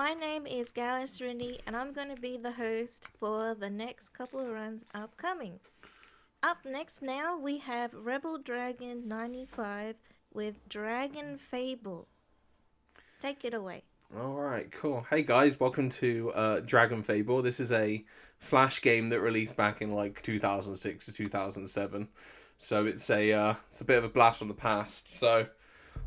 my name is Galasrinie, and I'm going to be the host for the next couple of runs upcoming. Up next now, we have rebeldragon95 with DragonFable. Take it away. Alright, cool. Hey guys, welcome to DragonFable. This is a Flash game that released back in like 2006 to 2007. So it's a bit of a blast from the past. So I'm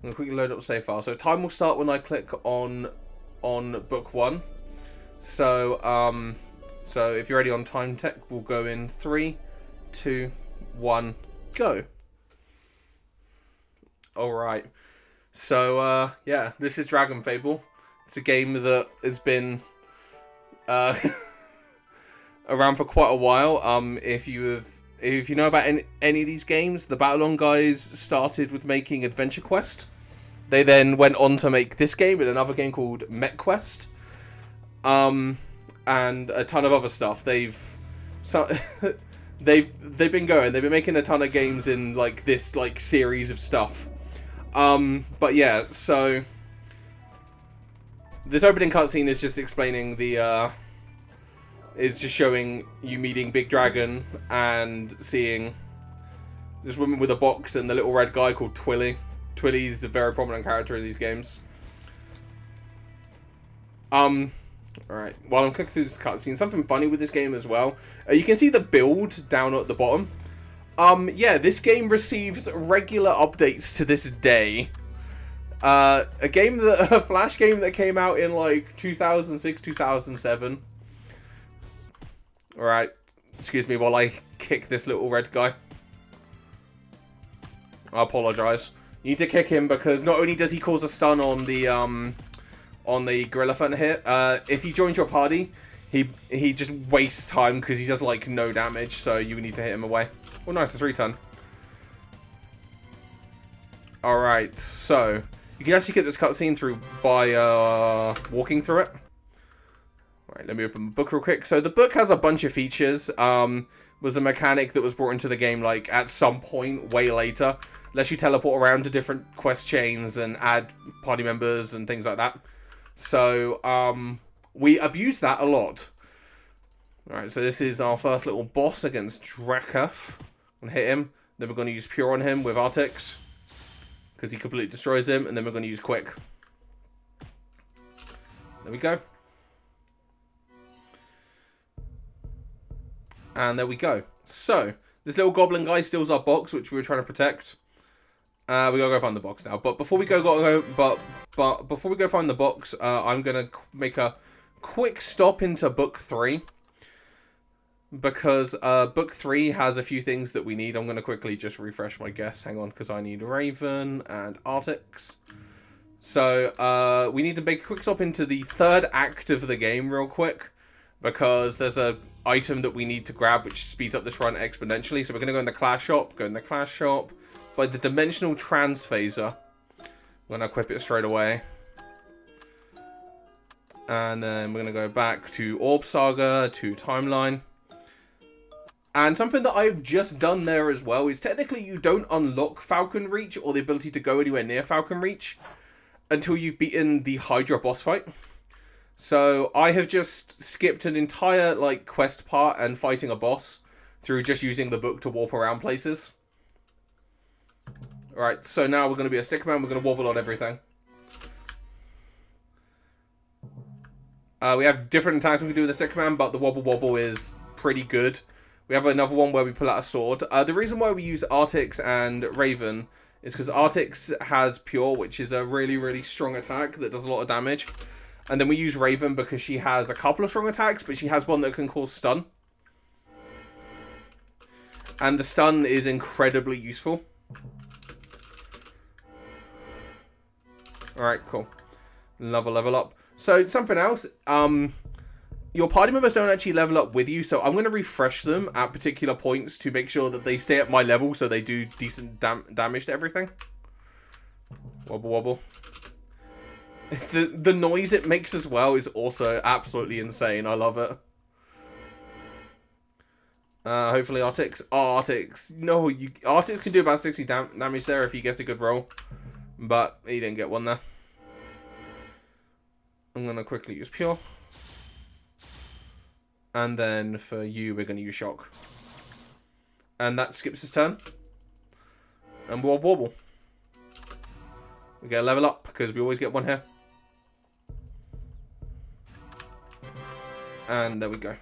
going to quickly load up the save file. So time will start when I click on book 1. So if you're ready on time tech, we'll go in 3, 2, 1, go. Alright. So yeah, this is DragonFable. It's a game that has been around for quite a while. If you know about any of these games, the Battlon guys started with making Adventure Quest. They then went on to make this game and another game called MechQuest, and a ton of other stuff. they've been going. They've been making a ton of games in like this like series of stuff. But yeah, so this opening cutscene is just explaining it's just showing you meeting Big Dragon and seeing this woman with a box and the little red guy called Twilly. Twilly's a very prominent character in these games. Alright, while I'm clicking through this cutscene, something funny with this game as well. You can see the build down at the bottom. Yeah, this game receives regular updates to this day. A Flash game that came out in like 2006, 2007. Alright, excuse me while I kick this little red guy. I apologise. You need to kick him because not only does he cause a stun on the gorilla thunder hit, if he joins your party, he just wastes time because he does like no damage, so you need to hit him away. Oh, nice, a 3-ton. Alright, so you can actually get this cutscene through by walking through it. Alright, let me open the book real quick. So the book has a bunch of features. Was a mechanic that was brought into the game like at some point way later. Lets you teleport around to different quest chains and add party members and things like that. So we abuse that a lot. Alright, so this is our first little boss against Drakuf. I'm going to hit him. Then we're going to use Pure on him with Artix, because he completely destroys him. And then we're going to use Quick. There we go. And there we go. So, this little goblin guy steals our box, which we were trying to protect. We gotta go find the box now. But before we go find the box, I'm gonna make a quick stop into book 3. Because book 3 has a few things that we need. I'm going to quickly just refresh my guess. Hang on, because I need Raven and Artix. So we need to make a quick stop into the third act of the game real quick. Because there's a item that we need to grab which speeds up this run exponentially. So we're going to go in the class shop. By the dimensional transphaser. I'm going to equip it straight away. And then we're going to go back to Orb Saga, to Timeline. And something that I've just done there as well is technically you don't unlock Falcon Reach or the ability to go anywhere near Falcon Reach until you've beaten the Hydra boss fight. So I have just skipped an entire like quest part and fighting a boss through just using the book to warp around places. Alright, so now we're going to be a stickman. We're going to wobble on everything. We have different attacks we can do with the stickman, but the wobble is pretty good. We have another one where we pull out a sword. The reason why we use Artix and Raven is because Artix has Pure, which is a really, really strong attack that does a lot of damage. And then we use Raven because she has a couple of strong attacks, but she has one that can cause stun. And the stun is incredibly useful. Alright, cool. Level up. So, something else. Your party members don't actually level up with you, so I'm going to refresh them at particular points to make sure that they stay at my level so they do decent damage to everything. Wobble. The noise it makes as well is also absolutely insane. I love it. Hopefully Artix. Oh, Artix. No, Artix can do about 60 damage there if he gets a good roll. But he didn't get one there. I'm going to quickly use Pure. And then for you, we're going to use Shock. And that skips his turn. And Wobble Wobble. We get a level up, because we always get one here. And there we go.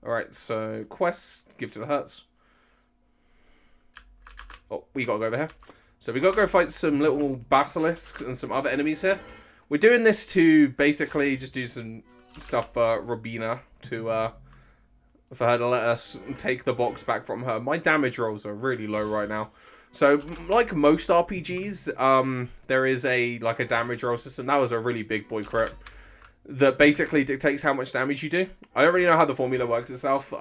Alright, so quest, give to the Hertz. Oh, we gotta go over here. So we gotta go fight some little basilisks and some other enemies here. We're doing this to basically just do some stuff for Robina to for her to let us take the box back from her. My damage rolls are really low right now. So like most RPGs, there is a damage roll system. That was a really big boy crit that basically dictates how much damage you do. I don't really know how the formula works itself,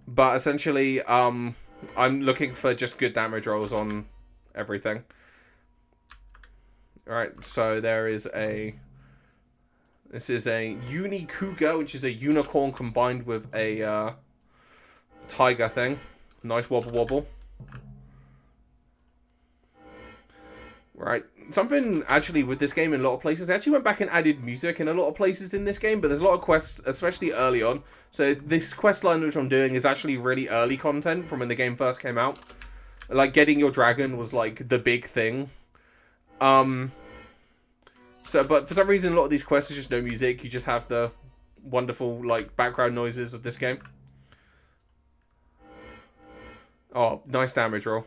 but essentially I'm looking for just good damage rolls on everything. Alright, so there is a... This is a Uni-Cougar, which is a unicorn combined with a tiger thing. Nice wobble wobble. Right. Something actually with this game in a lot of places, they actually went back and added music in a lot of places in this game, but there's a lot of quests, especially early on. So this quest line which I'm doing is actually really early content from when the game first came out. Like getting your dragon was like the big thing. So, but for some reason, a lot of these quests is just no music. You just have the wonderful like background noises of this game. Oh, nice damage roll.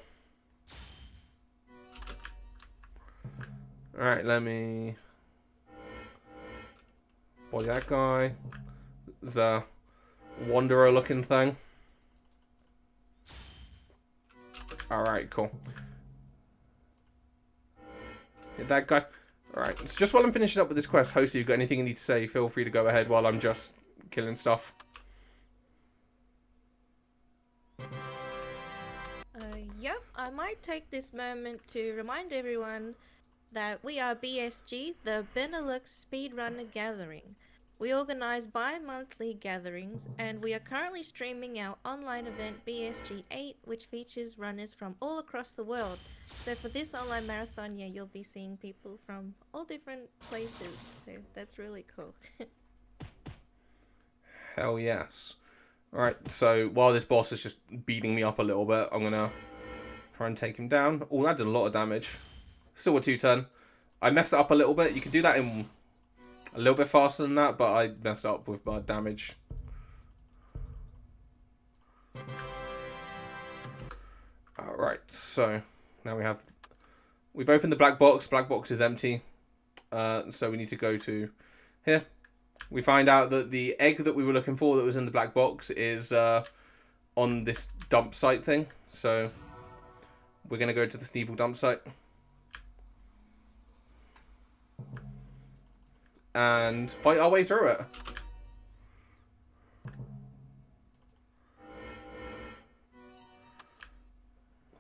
Alright, let me body that guy. There's a wanderer looking thing. Alright, cool. Hit that guy. Alright, so just while I'm finishing up with this quest, host, if you've got anything you need to say, feel free to go ahead while I'm just killing stuff. Yep, I might take this moment to remind everyone that we are BSG, the Benelux Speedrunner Gathering. We organize bi-monthly gatherings, and we are currently streaming our online event BSG 8, which features runners from all across the world. So for this online marathon, yeah, you'll be seeing people from all different places, so that's really cool. Hell yes. Alright, so while this boss is just beating me up a little bit, I'm going to try and take him down. Oh, that did a lot of damage. Still a 2-turn. I messed it up a little bit. You can do that in a little bit faster than that, but I messed up with my damage. Alright, so now we've opened the black box. Black box is empty. So we need to go to here. We find out that the egg that we were looking for that was in the black box is on this dump site thing. So we're going to go to the Sneevil dump site. And fight our way through it.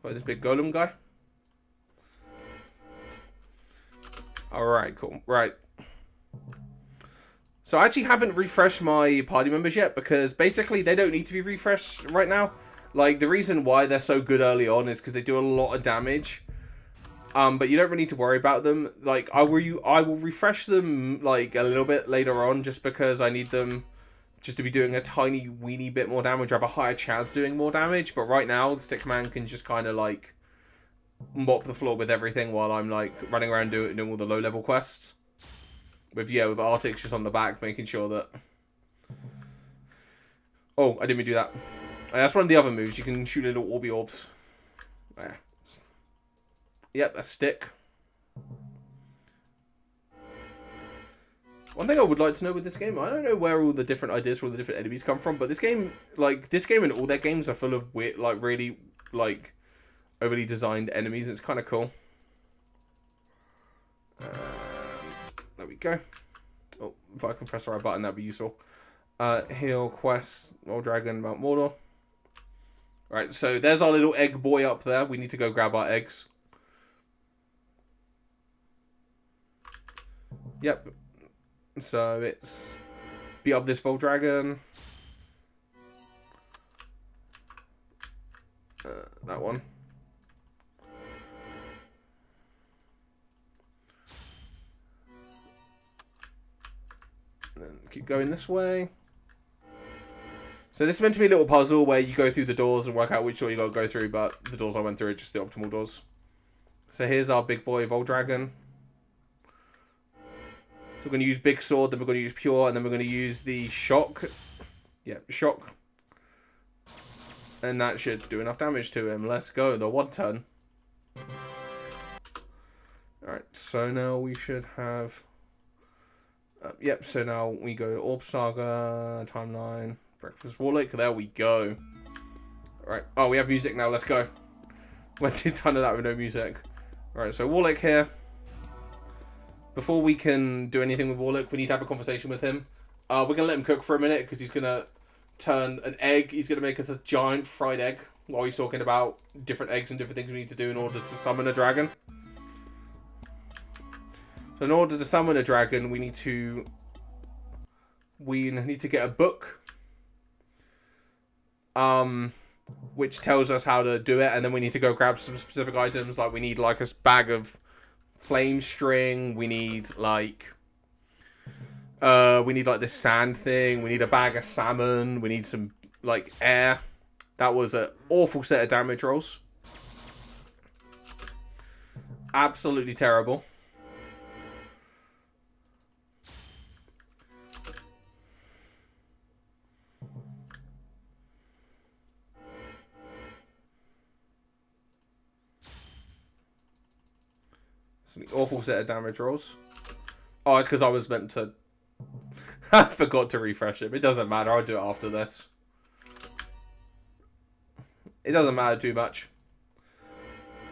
Fight this big golem guy. Alright, cool. Right. So I actually haven't refreshed my party members yet, because basically they don't need to be refreshed right now. Like, the reason why they're so good early on is because they do a lot of damage. But you don't really need to worry about them. Like, I will refresh them, like, a little bit later on, just because I need them just to be doing a tiny, weeny bit more damage. I have a higher chance doing more damage, but right now, the Stickman can just kind of, like, mop the floor with everything while I'm, like, running around doing all the low-level quests. With Artix just on the back, making sure that... Oh, I didn't mean to do that. That's one of the other moves. You can shoot little orby orbs. Yeah. Yep, a stick. One thing I would like to know with this game, I don't know where all the different ideas for all the different enemies come from, but this game, like, this game and all their games are full of weird, like, really, like, overly designed enemies. It's kind of cool. There we go. Oh, if I can press the right button, that'd be useful. Heal, quest, Old Dragon, Mount Mordor. Right, so there's our little egg boy up there. We need to go grab our eggs. Yep. So it's beat up this Vol Dragon. That one. keep going this way. So this is meant to be a little puzzle where you go through the doors and work out which door you got to go through, but the doors I went through are just the optimal doors. So here's our big boy Vol Dragon. So we're going to use Big Sword, then we're going to use Pure, and then we're going to use the Shock. Yeah, Shock. And that should do enough damage to him. Let's go, the 1 turn. Alright, so now we should have... yep, so now we go to Orb Saga, Timeline, Breakfast Warlick. There we go. Alright, oh, we have music now, let's go. Went through a ton of that with no music. Alright, so Warlick here. Before we can do anything with Warlick, we need to have a conversation with him. We're going to let him cook for a minute, because he's going to turn an egg. He's going to make us a giant fried egg, while he's talking about different eggs and different things we need to do in order to summon a dragon. So in order to summon a dragon, we need to get a book. Which tells us how to do it, and then we need to go grab some specific items, like we need like a bag of flame string, we need like this sand thing, we need a bag of salmon, we need some like air. That was an awful set of damage rolls. Absolutely terrible. An awful set of damage rolls. Oh, it's because I was meant to... I forgot to refresh it. It doesn't matter. I'll do it after this. It doesn't matter too much.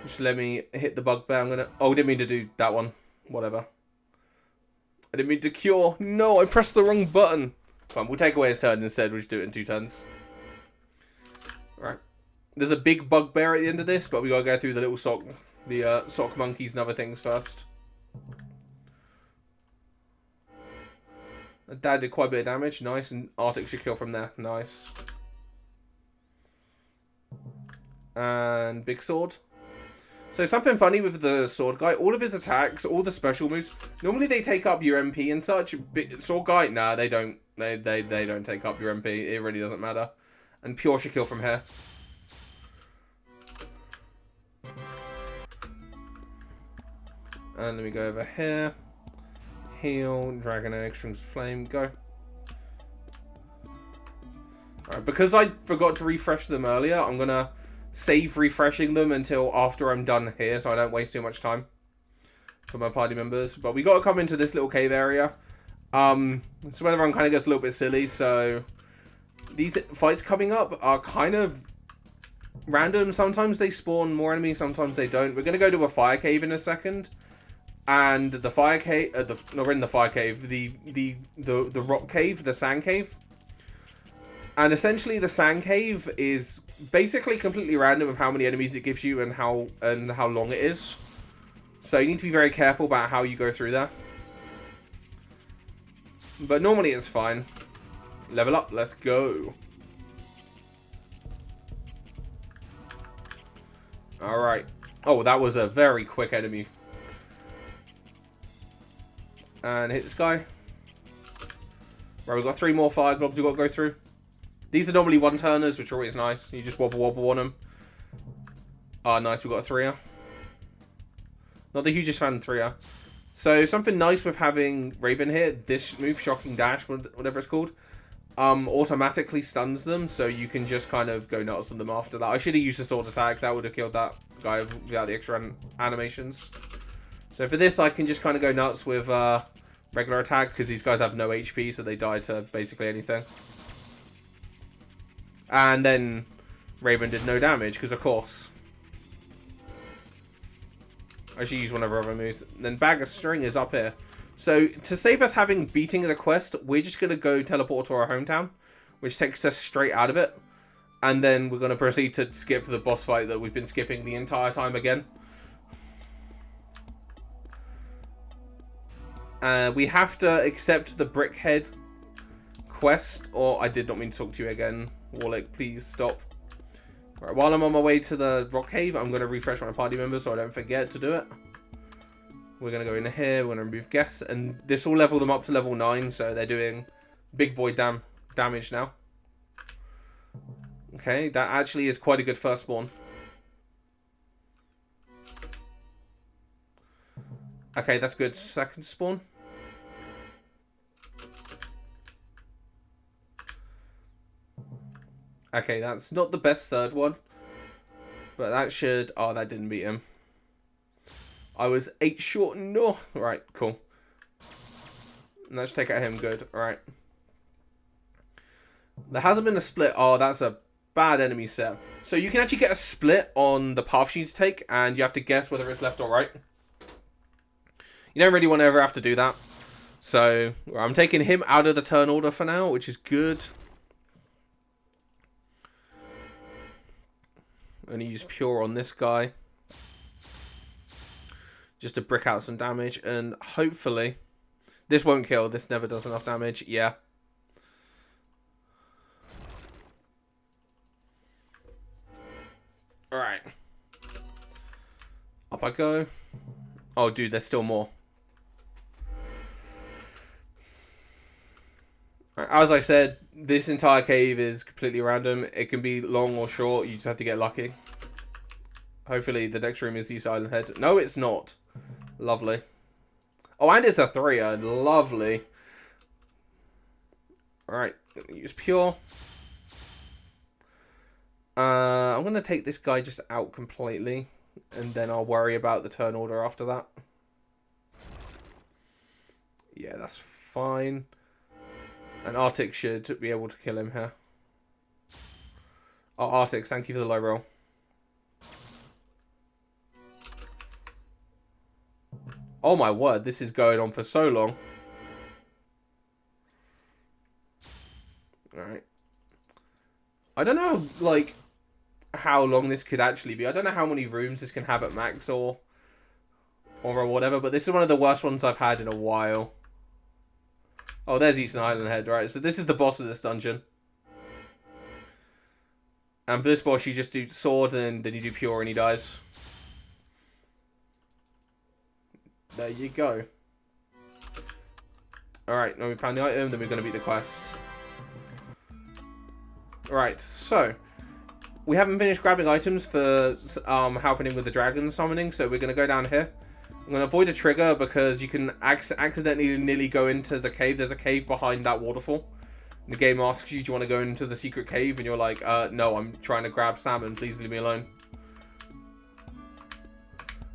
Just let me hit the bugbear. I'm gonna... Oh, I didn't mean to do that one. Whatever. I didn't mean to cure. No, I pressed the wrong button. Come on, we'll take away his turn instead. We'll just do it in 2 turns. Right. There's a big bugbear at the end of this, but we gotta go through the little sock... The sock monkeys and other things first. Dad did quite a bit of damage. Nice. And Arctic should kill from there. Nice. And Big Sword. So something funny with the Sword Guy. All of his attacks, all the special moves, normally they take up your MP and such. Sword Guy, nah, they don't. They don't take up your MP. It really doesn't matter. And Pure should kill from here. And let me go over here. Heal, Dragon Egg, Strings of Flame, go. Alright, because I forgot to refresh them earlier, I'm going to save refreshing them until after I'm done here, so I don't waste too much time for my party members. But we got to come into this little cave area. So when everyone kind of gets a little bit silly, so these fights coming up are kind of random. Sometimes they spawn more enemies, sometimes they don't. We're going to go to a fire cave in a second. And the fire cave, we're in the fire cave, the rock cave, the sand cave. And essentially the sand cave is basically completely random of how many enemies it gives you and how long it is. So you need to be very careful about how you go through there. But normally it's fine. Level up, let's go. Alright. Oh, that was a very quick enemy. And hit this guy. Right, we've got 3 more fire globs we've got to go through. These are normally 1-turners, which are always nice. You just wobble on them. Ah, nice, we've got a 3-er. Not the hugest fan of 3-er. So, something nice with having Raven here, this move, Shocking Dash, whatever it's called, automatically stuns them, so you can just kind of go nuts on them after that. I should have used a sword attack, that would have killed that guy without the extra animations. So for this, I can just kind of go nuts with regular attack, because these guys have no HP, so they die to basically anything. And then Raven did no damage, because of course. I should use one of our other moves. Then Bag of String is up here. So to save us having beating the quest, we're just going to go teleport to our hometown, which takes us straight out of it. And then we're going to proceed to skip the boss fight that we've been skipping the entire time again. We have to accept the Brickhead quest, or I did not mean to talk to you again. Warlick, please stop. Right, while I'm on my way to the rock cave, I'm going to refresh my party members so I don't forget to do it. We're going to go in here, we're going to remove guests, and this will level them up to level 9, so they're doing big boy damage now. Okay, that actually is quite a good first spawn. Okay, that's good. Second spawn. Okay, that's not the best third one. But that should... Oh, that didn't beat him. I was 8 short. No. Right, cool. Let's take out him. Good. Alright. There hasn't been a split. Oh, that's a bad enemy set. So you can actually get a split on the path you need to take, and you have to guess whether it's left or right. You don't really want to ever have to do that. So I'm taking him out of the turn order for now, which is good. Only use pure on this guy. Just to brick out some damage, and hopefully... This won't kill. This never does enough damage. Yeah. Alright. Up I go. Oh, dude, there's still more. Right, as I said, this entire cave is completely random. It can be long or short. You just have to get lucky. Hopefully the next room is East Island Head. No, it's not. Lovely. Oh, and it's a 3. Lovely. Alright, use pure. I'm going to take this guy just out completely. And then I'll worry about the turn order after that. Yeah, that's fine. And Arctic should be able to kill him here. Oh, Arctic, thank you for the low roll. Oh my word, this is going on for so long. Alright. I don't know, like, how long this could actually be. I don't know how many rooms this can have at max or whatever, but this is one of the worst ones I've had in a while. Oh, there's Eastern Island Head, right? So this is the boss of this dungeon. And for this boss, you just do sword, and then you do pure, and he dies. There you go. Alright, now we found the item, then we're going to beat the quest. Alright, so... We haven't finished grabbing items for helping with the dragon summoning, so we're going to go down here. I'm going to avoid a trigger because you can accidentally nearly go into the cave. There's a cave behind that waterfall. The game asks you, do you want to go into the secret cave? And you're like, no, I'm trying to grab salmon. Please leave me alone.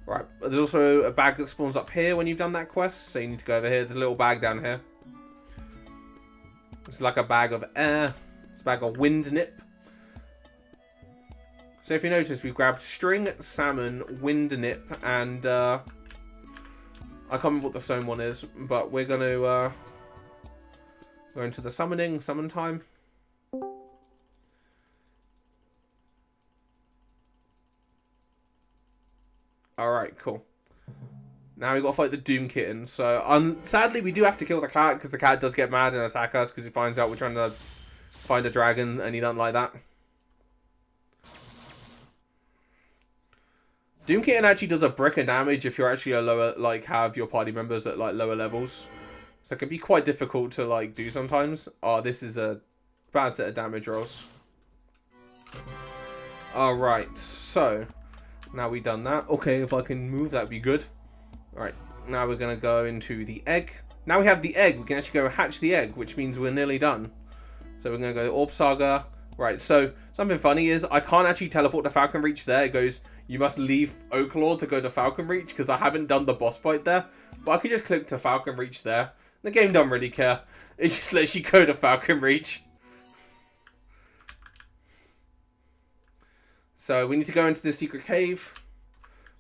Right, there's also a bag that spawns up here when you've done that quest. So you need to go over here. There's a little bag down here. It's like a bag of air. It's a bag of wind nip. So if you notice, we've grabbed string, salmon, wind nip, and I can't remember what the stone one is, but we're going to go into the summon time. Alright, cool. Now we've got to fight the Doom Kitten. So, sadly, we do have to kill the cat, because the cat does get mad and attack us, because he finds out we're trying to find a dragon, and he doesn't like that. Doom Kitten actually does a brick of damage if you're actually a lower, like, have your party members at, like, lower levels. So it can be quite difficult to, like, do sometimes. Oh, this is a bad set of damage rolls. Alright, so... Now we've done that. Okay, if I can move, that'd be good. Alright, now we're going to go into the egg. Now we have the egg, we can actually go hatch the egg, which means we're nearly done. So we're going to go Orb Saga. Right, so something funny is I can't actually teleport to Falcon Reach there. It goes, you must leave Oaklaw to go to Falcon Reach, because I haven't done the boss fight there. But I could just click to Falcon Reach there. The game doesn't really care. It just lets you go to Falcon Reach. So we need to go into the secret cave.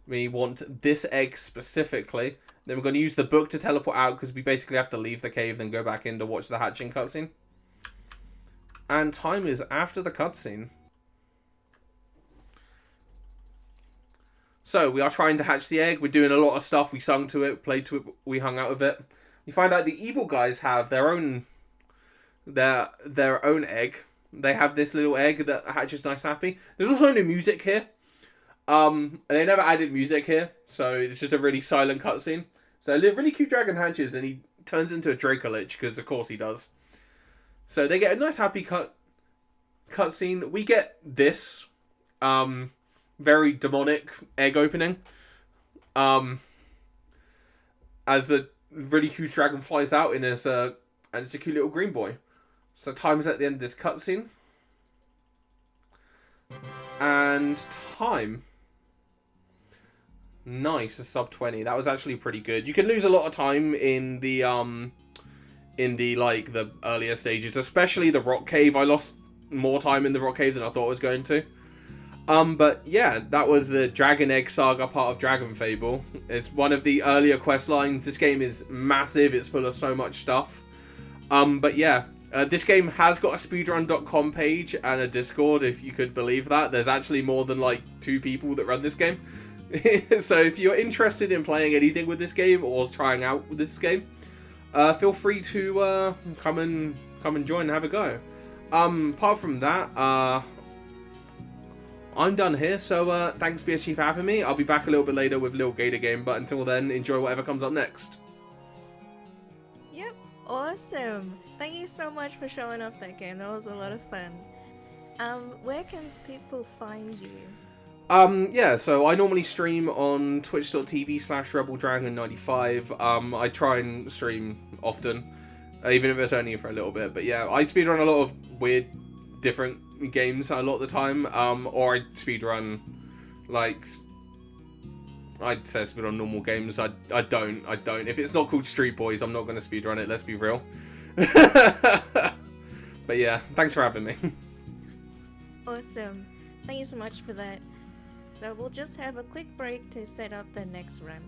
We want this egg specifically. Then we're going to use the book to teleport out, because we basically have to leave the cave, then go back in to watch the hatching cutscene. And time is after the cutscene. So we are trying to hatch the egg. We're doing a lot of stuff. We sung to it, played to it, we hung out with it. You find out the evil guys have their own egg. They have this little egg that hatches nice happy. There's also no music here. They never added music here, so it's just a really silent cutscene. So a really cute dragon hatches, and he turns into a Dracolich, because of course he does. So they get a nice happy cutscene. We get this very demonic egg opening. As the really huge dragon flies out and it's a cute little green boy. So time's at the end of this cutscene. And time. Nice, a sub 20. That was actually pretty good. You can lose a lot of time in the like the earlier stages, especially the rock cave. I lost more time in the rock cave than I thought I was going to. But yeah, that was the Dragon Egg Saga part of DragonFable. It's one of the earlier quest lines. This game is massive. It's full of so much stuff. But yeah, this game has got a speedrun.com page and a Discord, if you could believe that. There's actually more than like 2 people that run this game. So if you're interested in playing anything with this game or trying out with this game, feel free to come and join and have a go. Apart from that, I'm done here, so thanks BSG for having me. I'll be back a little bit later with a little Gator game, but until then, enjoy whatever comes up next. Yep, awesome. Thank you so much for showing off that game. That was a lot of fun. Where can people find you? Yeah, so I normally stream on twitch.tv/rebeldragon95. I try and stream often, even if it's only for a little bit. But yeah, I speedrun a lot of weird, different games a lot of the time. Or I speedrun, like, I'd say speedrun normal games. I don't. If it's not called Street Boys, I'm not going to speedrun it, let's be real. But yeah, thanks for having me. Awesome. Thank you so much for that. So we'll just have a quick break to set up the next run.